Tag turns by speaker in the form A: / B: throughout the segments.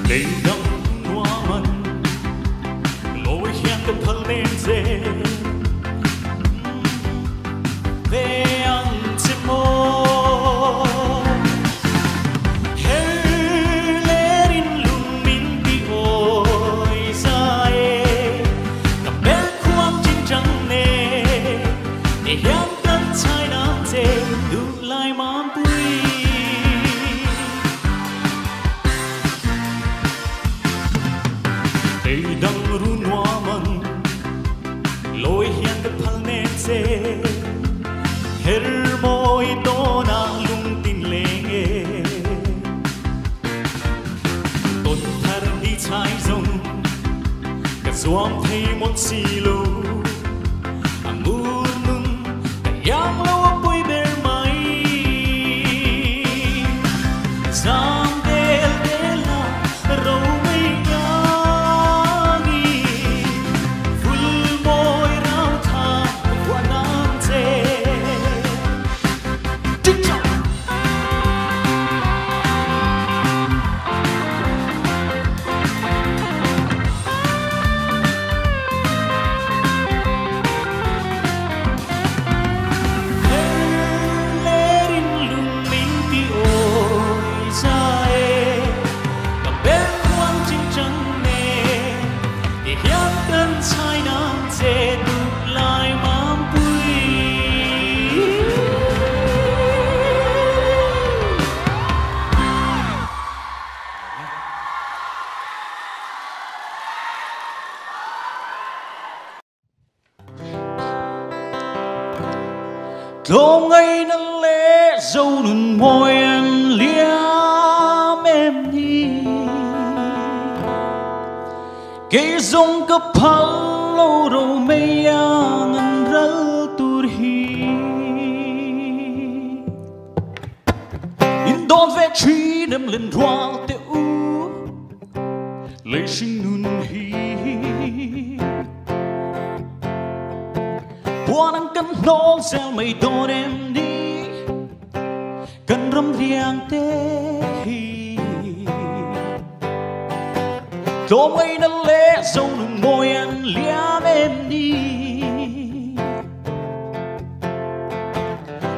A: đầy đắm hoa mận lối hẹn cần thân lên dễ về ăn chim mô hãy lẽ đến luôn mình đi ôi ra cầm bé khoang trên trăng nè để hẹn cần trái nam dễ đủ lại mám bụi đầy đắng run hoa mận lối hẹn cần thân lên dễ her moi tona lung tin lenge tôn thar đi chai rong cả zoom thấy một xì lô amur nung cả yang lâu bụi bể mây giang del dela râu mây ngi full môi rau thà qua nam dê Hôm ngày nắng lẽ dâu nụn môi em liếm em đi cây rong cấp hal lâu rồi mây ngân rel tur hi in đón về truy đâm lên hoa tê u lấy sinh nụn hi buồn anh cần nón sao mây đón em đi cần râm riêng tê cho mây nó lẽ dâu nụ môi anh liếm em đi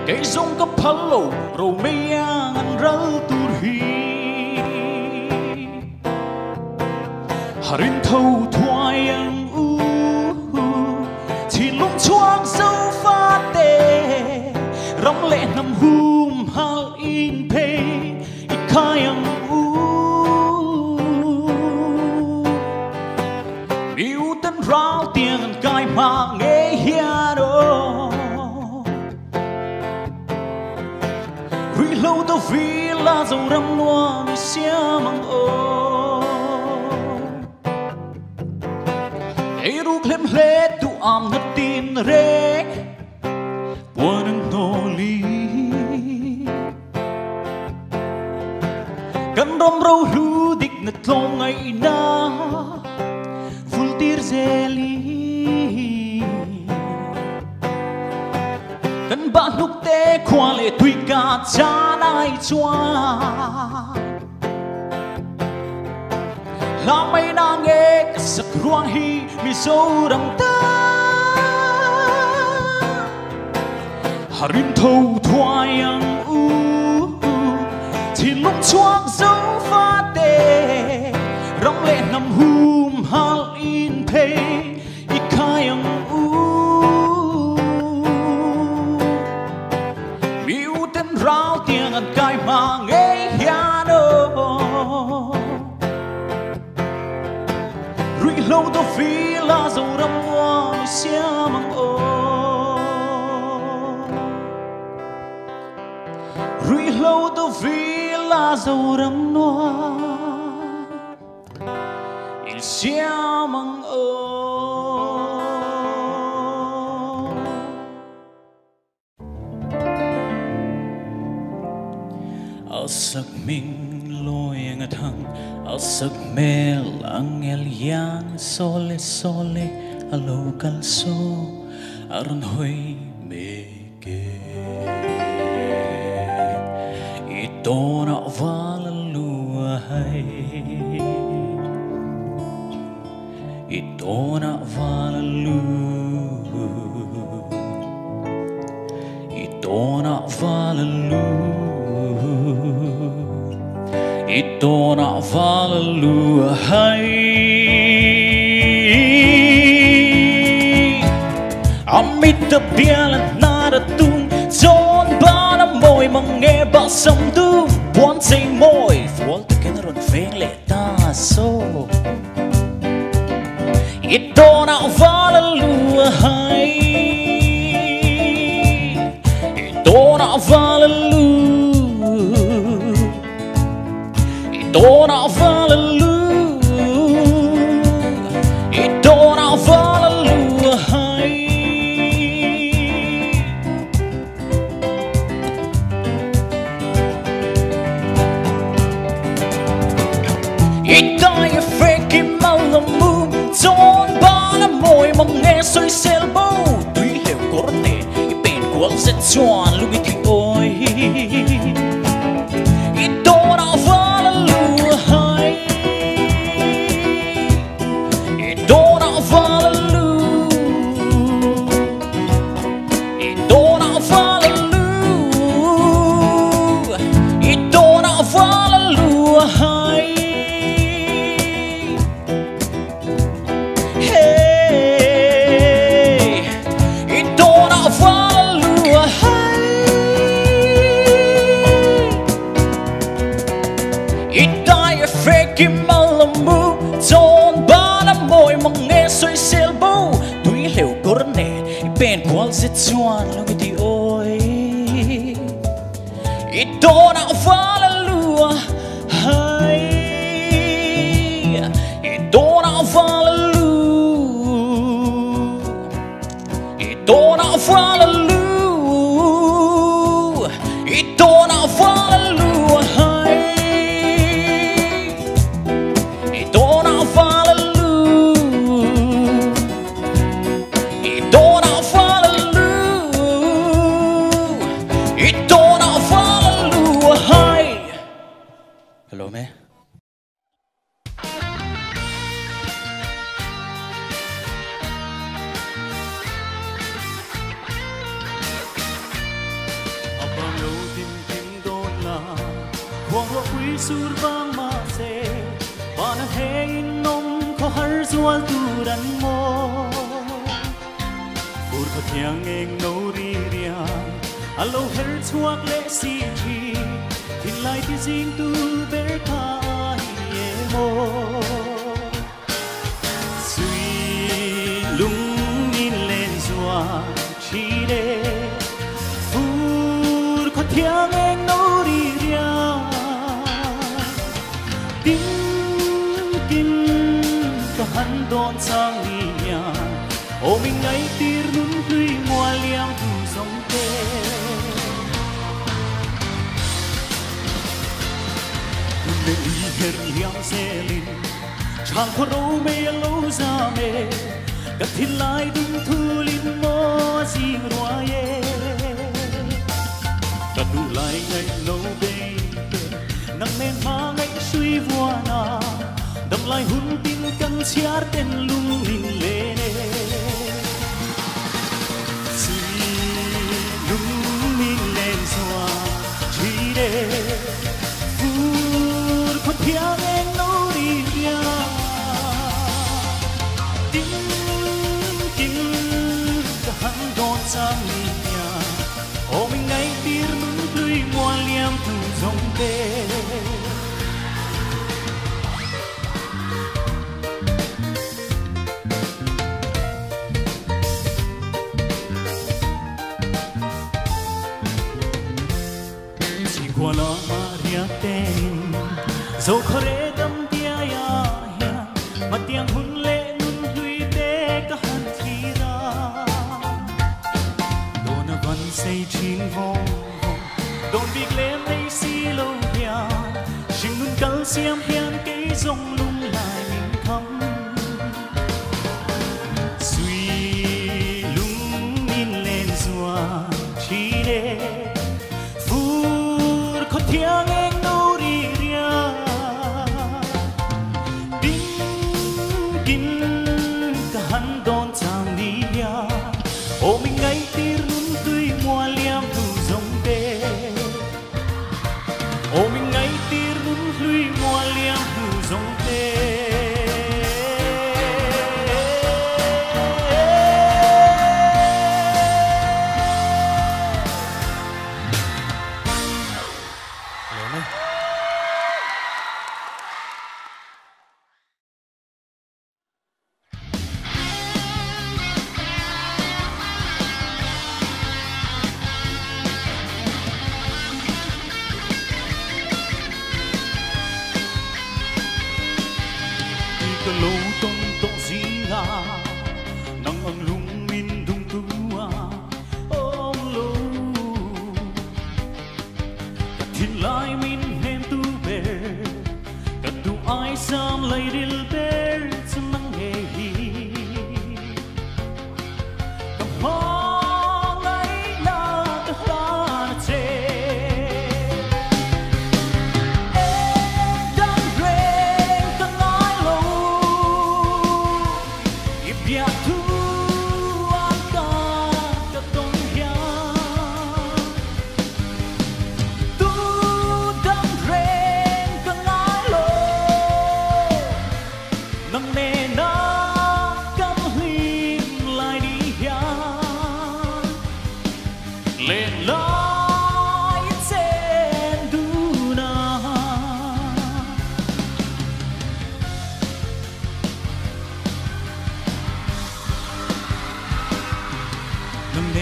A: cây rong cấp hello rồi mây anh rel tur hi harin thâu thoại anh chỉ lung choang dâu pha tê rong lệ nằm hum hal in pe ít khai ang yêu tân rau tiếng cài mà nghe hiền đó vì lâu tao vì là dâu râm noa mi xia mang ô ấy ruk lem lệ tu am nát tin rek buồn anh nô li cần rong rau lu dik nát long ngày na tir zeli cần bạn lúc tê qua lệ tùy cả cha nai choa làm mấy nàng nghe cái sắc ruang hi mi sâu đầm ta harin thâu thoại ang thì lúc choang dấu pha tê rong lệ nằm hum hal in pe ít khai ang miu tên rau tiếng anh cài mà nghe hiano rui lâu tao phi là dâu râm hoa xia mang ô rui lâu tao phi là dâu râm hoa xia mang ô ao sắc mình lôi ngặt hăng ao sắc mel angel yang sole sole alo calso aron hoy meke ito na vala luhay Idona valalu, idona valalu, idona valalu, hai. Amita bialan nada tung, zon bana môi mang nghe ba sam tu, buồn say môi, full to cái nó phèn lệ ta so. Idona valalu hai, idona valalu, idona valalu, idona valalu hai. Idai freaky malamu. Zon bana môi mang nghe soi sel bầu tuy hiểu có thể bên cuộc rất choan lúc thì ôi idona valalu hai idona valalu idona valalu idona valalu hai. Idai freaky malamu, zon bana môi mang nghe soi sel bầu tuy hiểu có nè bên qual rất choan lúc thì ôi idona valalu hai idona valalu idona valalu idona valalu hai. Idona valalu, idona valalu, idona valalu hai. Hello me. Abang lo tim tim don la, huang lo quý sur bang ma se. Bana hein nom ko har zual tu dan mo Ur ko thiang eng no ri ria Alo her chuak le si chi Thin lai ti jing tu ber ka ye mo Sui lung in len zua chi de Ur ko thiang eng no ri ria hắn đón sang đi nhà ô mình ngay tir nun tươi ngoa liang tu sông tê lệ her liang xe lin chàng có râu mê lâu ra mê gặp thiên lai đúng thu linh mô riêng roa ye gặp đủ lại ngày lâu bê nắng men ma ngay suy vua na đâm lại hun tin căn chiar tên lung linh lệ suy lung linh lên xoa chỉ để phur có thiang em nấu đi nhà tin tin cả hắn đón sang nhà ô mình ngay tir nung tươi ngoan liam từ dòng tê qua lo Maria tên dẫu khó để đâm tia ya mà tiếng hun lệ nun lui để cả hắn thi ra đồn văn say chín vong đồn việc lên đây xí lâu ya chừng nun cắn xiêm hiền cây rong lung lại mình thắm suy lung in lên rùa chỉ để thiang em nô đi ria tin tin lấy tir muốn lui mua liang hư dòng tê lâu tông tông gì ngà nắng ấm lung min đung tua ôm lâu cả thiên lai min hem tu bề cả tu ai sam lấy dil bề chân nắng hè hi cả hoa lấy na cả ta chê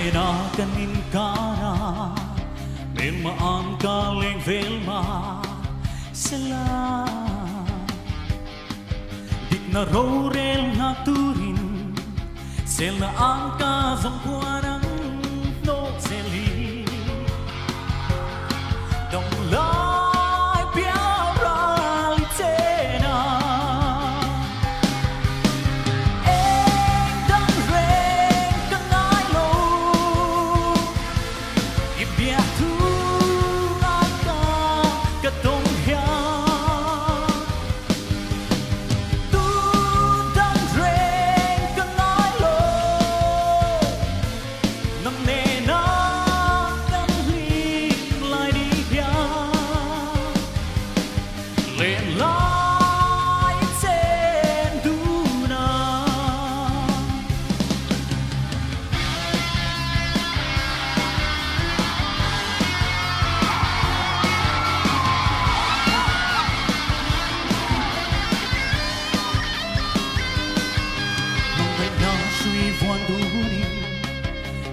A: Hãy na kanin kana men ma ang kaleng velma sela dik na rorel na turin sel na ang ka zong kuanang no seli dong lai piao ra li tena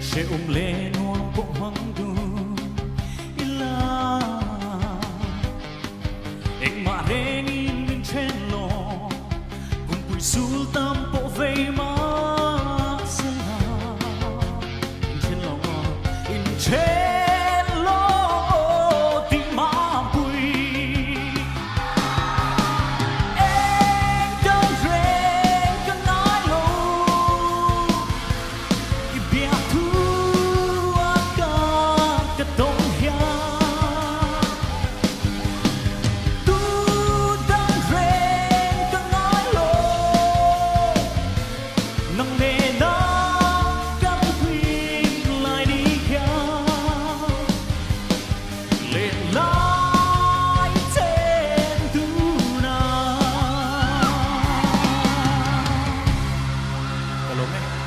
A: sẽ lên nuông bộ hoang du ila anh mà đến in trên lò cùng bụi sul tâm bộ vây má sẽ in trên lò in trên lò tìm má bụi anh đơn rèn cái nói lâu i biết thu Hello, man.